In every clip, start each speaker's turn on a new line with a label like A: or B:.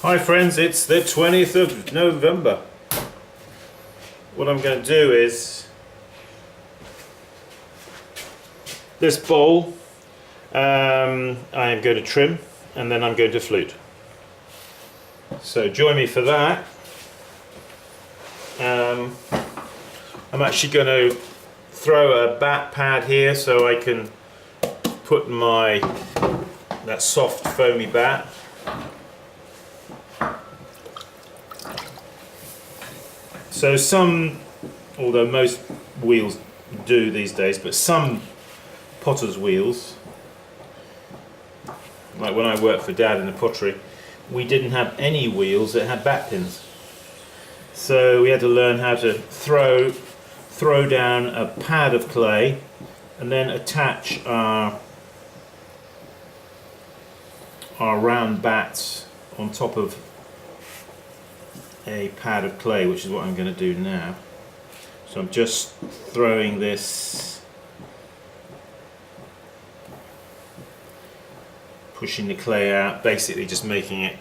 A: Hi friends, it's the 20th of November. What I'm going to do is this bowl I am going to trim and then I'm going to flute. So join me for that. I'm actually going to throw a bat pad here so I can put that soft foamy bat. So although most wheels do these days, but some potter's wheels, like when I worked for Dad in the pottery, we didn't have any wheels that had bat pins. So we had to learn how to throw down a pad of clay and then attach our round bats on top of a pad of clay, which is what I'm going to do now. So I'm just throwing this, pushing the clay out, basically just making it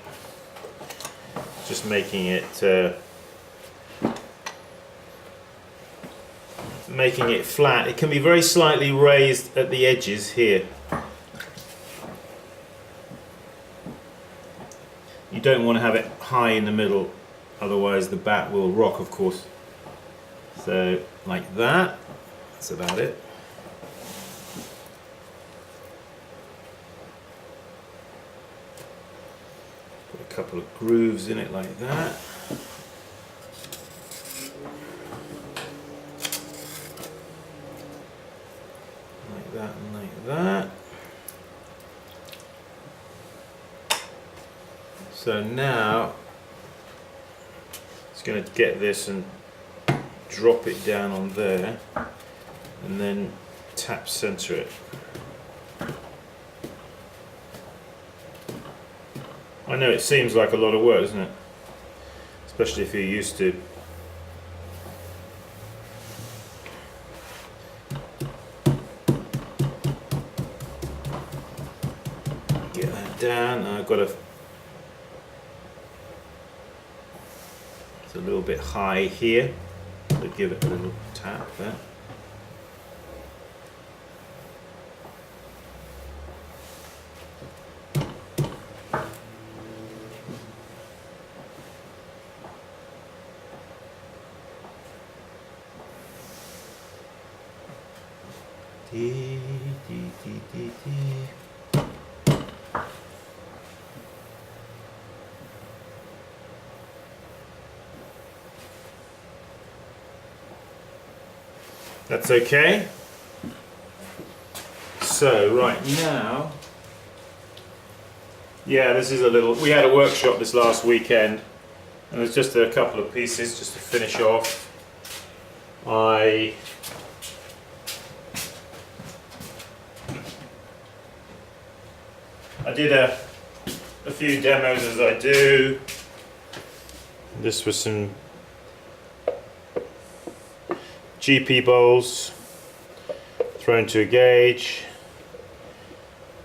A: flat. It can be very slightly raised at the edges here. You don't want to have it high in the middle, otherwise the bat will rock, of course. So like that, that's about it. Put a couple of grooves in it like that. Like that and like that. So now it's going to get this and drop it down on there and then tap center it. I know it seems like a lot of work, doesn't it? Especially if you're used to get that down. I've got it's a little bit high here. So give it a little tap there. Dee, dee, dee, dee, dee. That's okay. So right now, yeah, this is we had a workshop this last weekend and there's just a couple of pieces just to finish off. I did a few demos as I do. This was some GP bowls thrown to a gauge,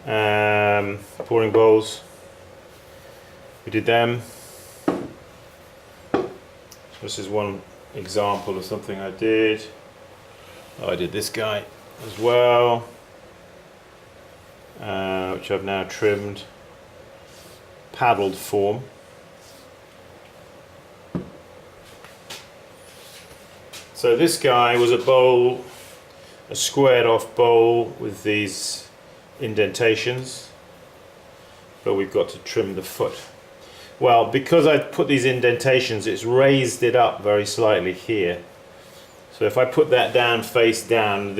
A: pouring bowls, we did them. This is one example of something I did. I did this guy as well, which I've now trimmed, paddled form. So this guy was a bowl, a squared off bowl with these indentations, but we've got to trim the foot. Well, because I put these indentations, it's raised it up very slightly here. So if I put that down face down,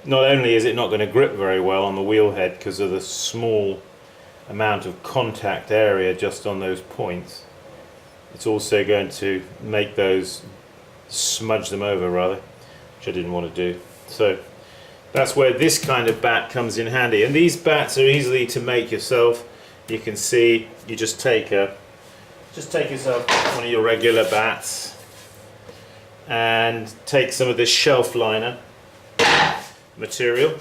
A: not only is it not going to grip very well on the wheel head because of the small amount of contact area just on those points, it's also going to make those smudge them over rather, which I didn't want to do. So that's where this kind of bat comes in handy, and these bats are easily to make yourself. You can see, you just take yourself one of your regular bats and take some of this shelf liner material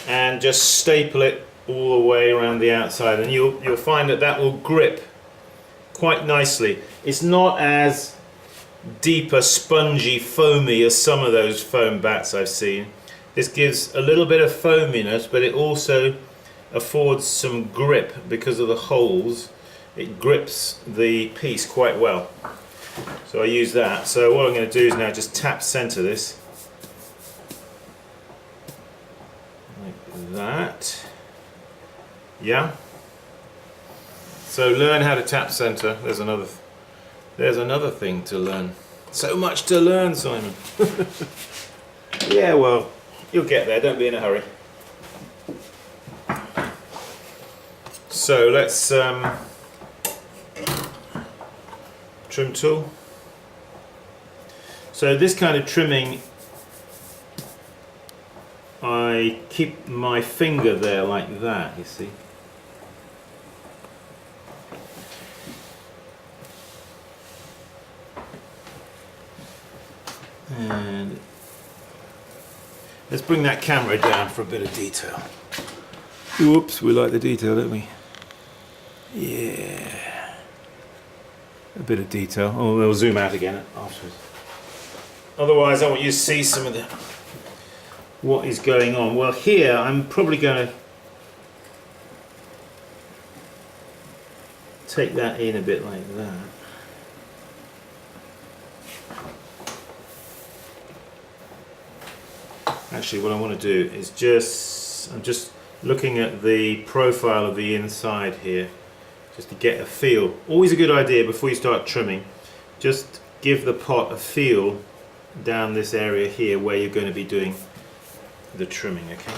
A: and just staple it all the way around the outside, and you'll find that that will grip quite nicely. It's not as deep, a spongy, foamy as some of those foam bats I've seen. This gives a little bit of foaminess, but it also affords some grip because of the holes. It grips the piece quite well. So I use that. So what I'm going to do is now just tap center this. Like that. Yeah. So learn how to tap center. There's another thing to learn. So much to learn, Simon. Yeah, well, you'll get there. Don't be in a hurry. So let's trim tool. So this kind of trimming, I keep my finger there like that, you see. And let's bring that camera down for a bit of detail. Whoops, we like the detail, don't we? Yeah. A bit of detail. Oh, we'll zoom out again afterwards. Otherwise, I want you to see some of what is going on. Well, here I'm probably going to take that in a bit like that. Actually, what I want to do is I'm just looking at the profile of the inside here, just to get a feel. Always a good idea before you start trimming, just give the pot a feel down this area here where you're going to be doing the trimming, okay?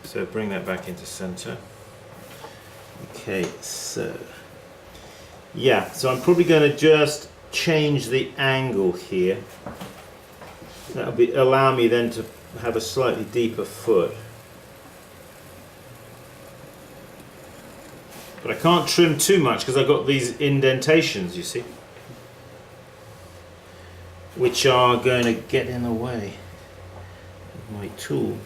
A: So bring that back into center. Okay, so yeah, so I'm probably going to just change the angle here. That'll allow me then to have a slightly deeper foot. But I can't trim too much because I've got these indentations, you see, which are going to get in the way of my tool.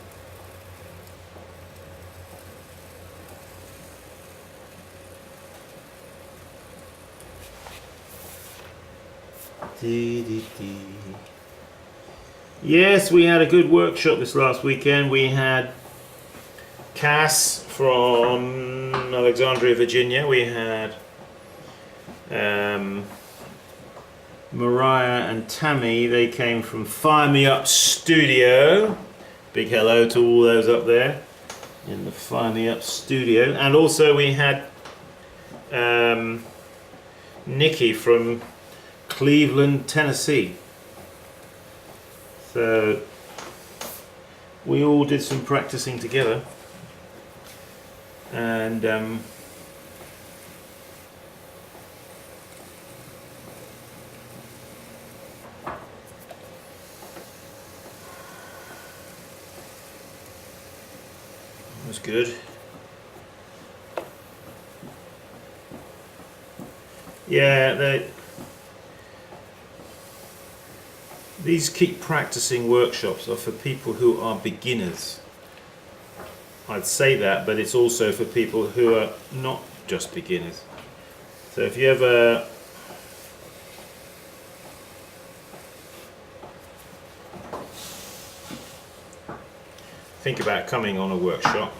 A: Yes, we had a good workshop this last weekend. We had Cass from Alexandria, Virginia. We had Mariah and Tammy. They came from Fire Me Up Studio. Big hello to all those up there in the Fire Me Up Studio. And also we had Nikki from Cleveland, Tennessee. So we all did some practicing together, and it was good. Yeah, these keep practicing workshops are for people who are beginners. I'd say that, but it's also for people who are not just beginners. So if you ever think about coming on a workshop,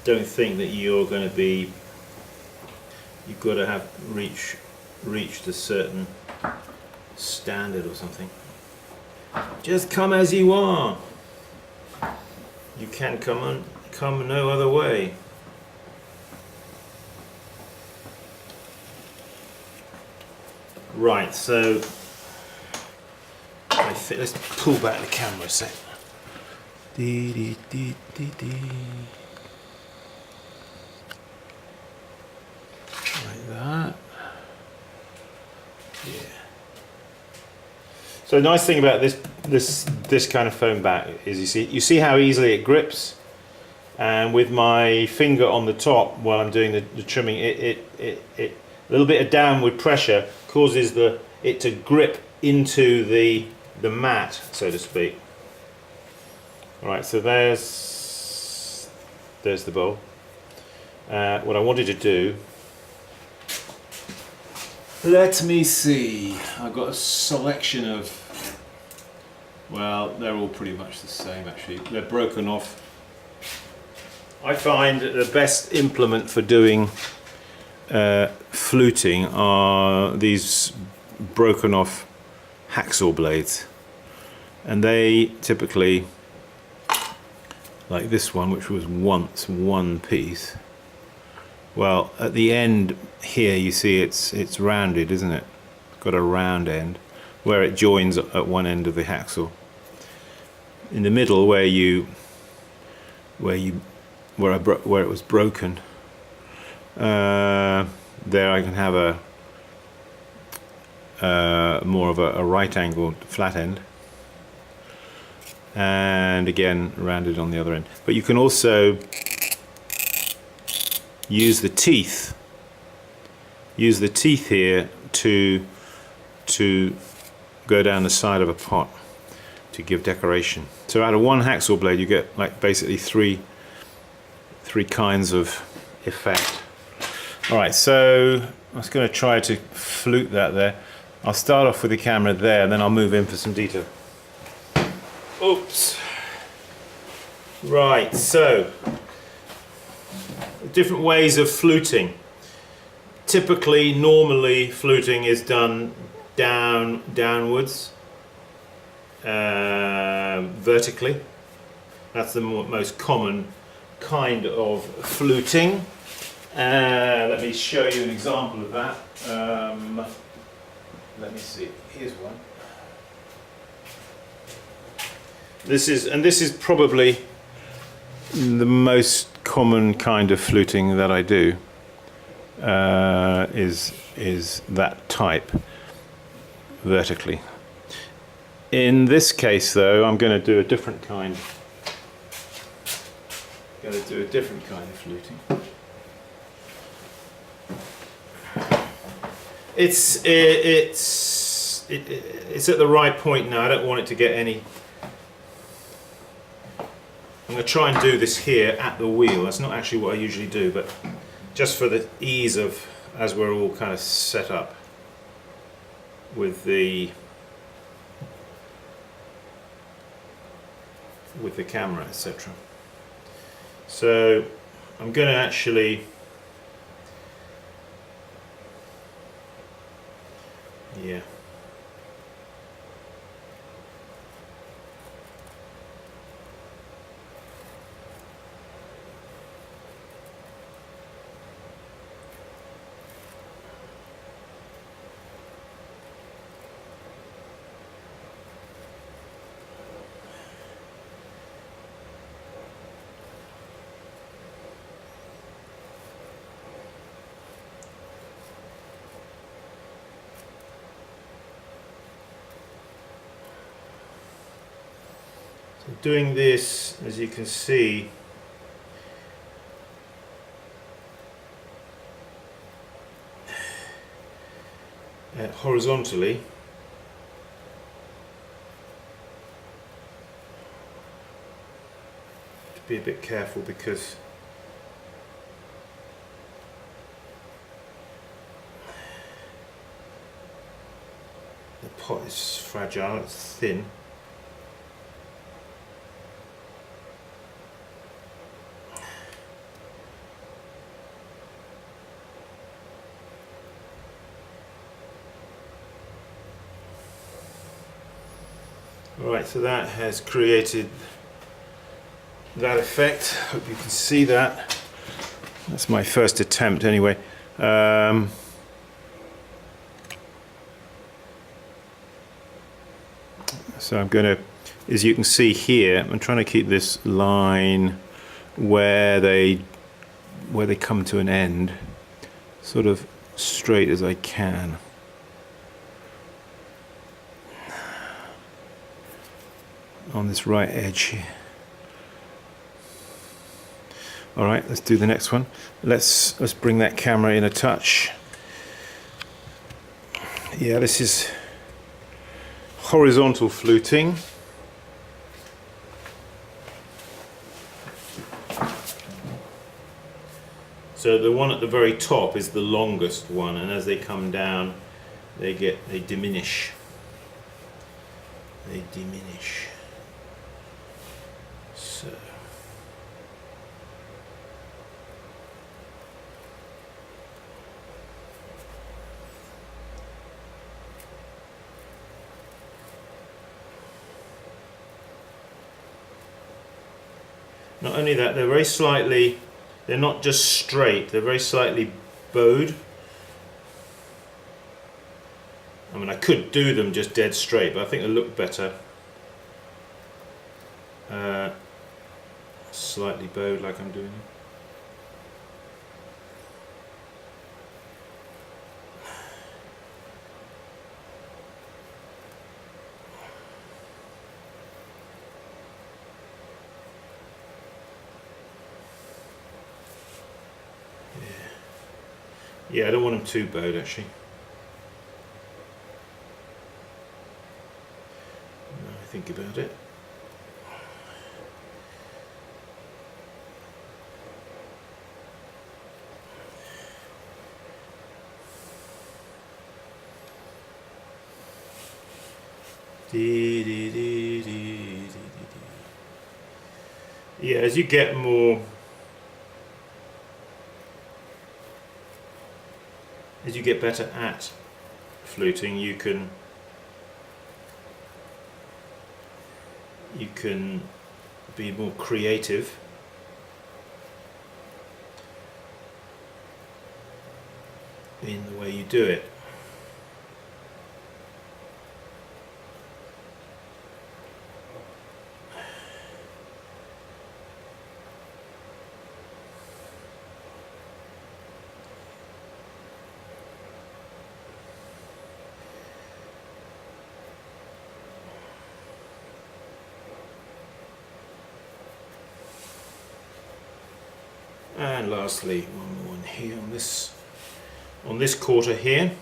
A: don't think that you're going to be, you've got to have reached a certain standard or something. Just come as you are. You can come no other way. Right, so I think let's pull back the camera a sec. Like that. Yeah. So the nice thing about this kind of foam bat is you see how easily it grips. and with my finger on the top while I'm doing the trimming, a little bit of downward pressure causes it to grip into the mat, so to speak. Alright, so there's the bowl. What I wanted to do, let me see, I've got a selection of, well, they're all pretty much the same actually, they're broken off. I find that the best implement for doing fluting are these broken off hacksaw blades, and they typically, like this one, which was once one piece, well, at the end here you see it's rounded, isn't it? It's got a round end where it joins at one end of the hacksaw. In the middle, where it was broken, there I can have more of a right angled flat end, and again rounded on the other end. But you can also use the teeth here to go down the side of a pot to give decoration. So out of one hacksaw blade you get like basically three kinds of effect. Alright, so I'm just going to try to flute that there. I'll start off with the camera there, and then I'll move in for some detail. Oops. Right, so different ways of fluting. Typically, normally fluting is done downwards, vertically. That's the most common kind of fluting. Let me show you an example of that. Let me see. Here's one. This is probably the most common kind of fluting that I do. Is that type vertically. In this case, though, I'm going to do a different kind. Of fluting. It's at the right point now. I don't want it to get any. I'm going to try and do this here at the wheel. That's not actually what I usually do, but just for the ease of, as we're all kind of set up with the camera, etc. So I'm going to actually doing this, as you can see, horizontally. To be a bit careful because the pot is fragile, it's thin. Alright, so that has created that effect. Hope you can see that. That's my first attempt anyway. So I'm going to, as you can see here, I'm trying to keep this line where they come to an end sort of straight as I can. On this right edge here. All right, let's do the next one. Let's bring that camera in a touch. Yeah, this is horizontal fluting. So the one at the very top is the longest one, and as they come down, they diminish. They diminish. So. Not only that, they're not just straight, they're very slightly bowed. I mean, I could do them just dead straight, but I think they look better. Slightly bowed like I'm doing. Yeah, I don't want them too bowed actually. Now I think about it. Yeah, as you get more, as you get better at fluting, you can be more creative. In the way you do it. And lastly, one more one here on this quarter here.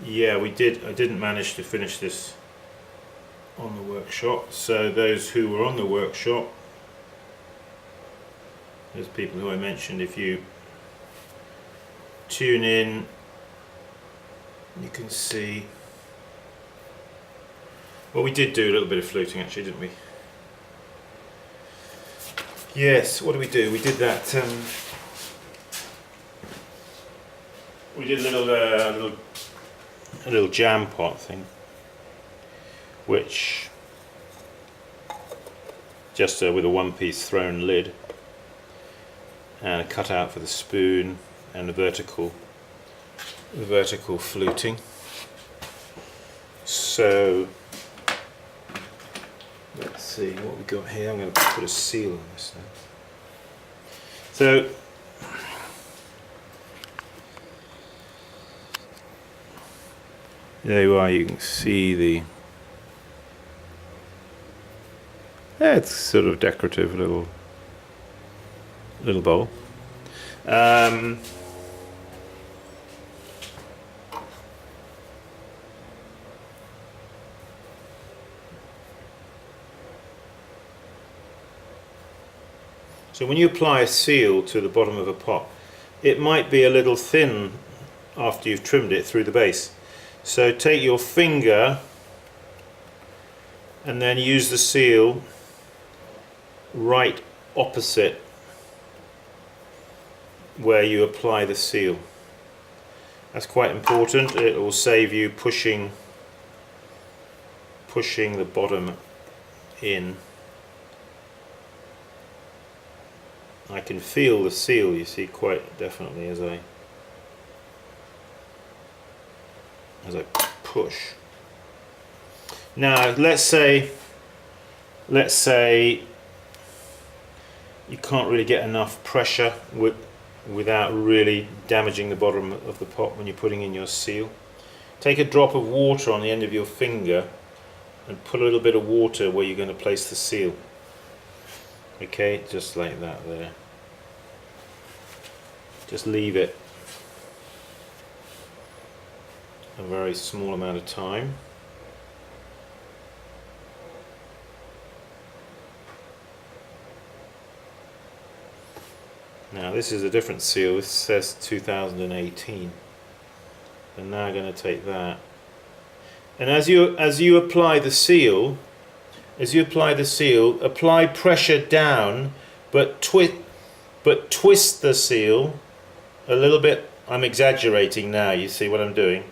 A: Yeah, we did. I didn't manage to finish this on the workshop. So those who were on the workshop, those people who I mentioned, if you tune in, you can see. Well, we did do a little bit of fluting actually, didn't we? Yes. What did we do? We did that. We did a little jam pot thing, which just with a one-piece thrown lid and a cutout for the spoon and the vertical fluting. So let's see what we got here. I'm going to put a seal on this now. So there you are, you can see it's sort of decorative little bowl. So when you apply a seal to the bottom of a pot, it might be a little thin after you've trimmed it through the base. So take your finger and then use the seal right opposite where you apply the seal. That's quite important. It will save you pushing the bottom in. I can feel the seal, you see, quite definitely as I push. Now let's say you can't really get enough pressure without really damaging the bottom of the pot when you're putting in your seal. Take a drop of water on the end of your finger and put a little bit of water where you're going to place the seal. Okay, just like that there. Just leave it a very small amount of time. Now this is a different seal. This says 2018. And now I'm going to take that. And as you apply the seal, apply pressure down, but twist the seal a little bit. I'm exaggerating now, you see what I'm doing.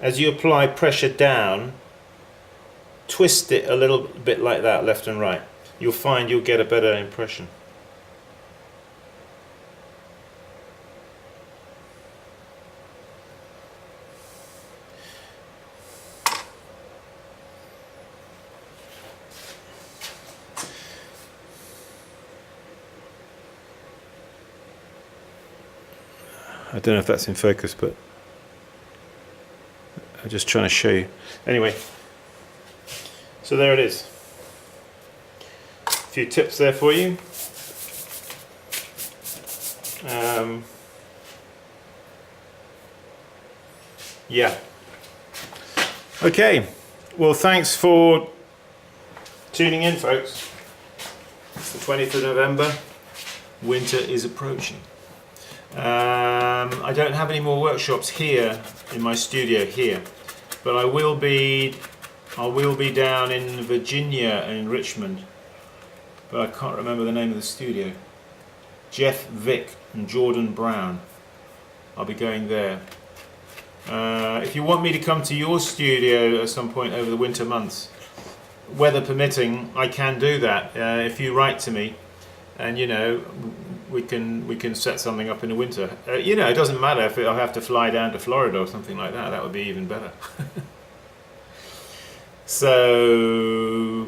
A: As you apply pressure down, twist it a little bit like that, left and right. You'll find you'll get a better impression. I don't know if that's in focus, but I'm just trying to show you. Anyway, so there it is. A few tips there for you. Yeah. Okay. Well, thanks for tuning in, folks. It's the 20th of November. Winter is approaching. I don't have any more workshops here in my studio here, but I will be down in Virginia and in Richmond, but I can't remember the name of the studio. Jeff Vick and Jordan Brown. I'll be going there. If you want me to come to your studio at some point over the winter months, weather permitting, I can do that. If you write to me, and you know, we can set something up in the winter. You know, it doesn't matter if I have to fly down to Florida or something like that. That would be even better. So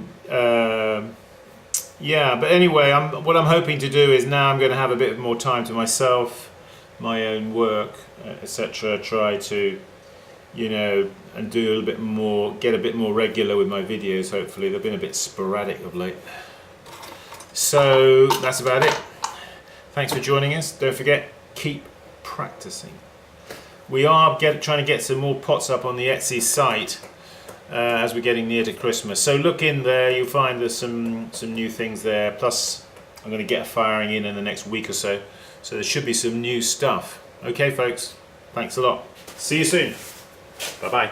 A: yeah, but anyway, what I'm hoping to do is now I'm going to have a bit more time to myself, my own work, etc. Try to, you know, and do a little bit more, get a bit more regular with my videos. Hopefully, they've been a bit sporadic of late. So that's about it. Thanks for joining us. Don't forget, keep practicing. We are trying to get some more pots up on the Etsy site as we're getting near to Christmas. So look in there, you'll find there's some new things there. Plus, I'm going to get a firing in the next week or so. So there should be some new stuff. Okay, folks. Thanks a lot. See you soon. Bye-bye.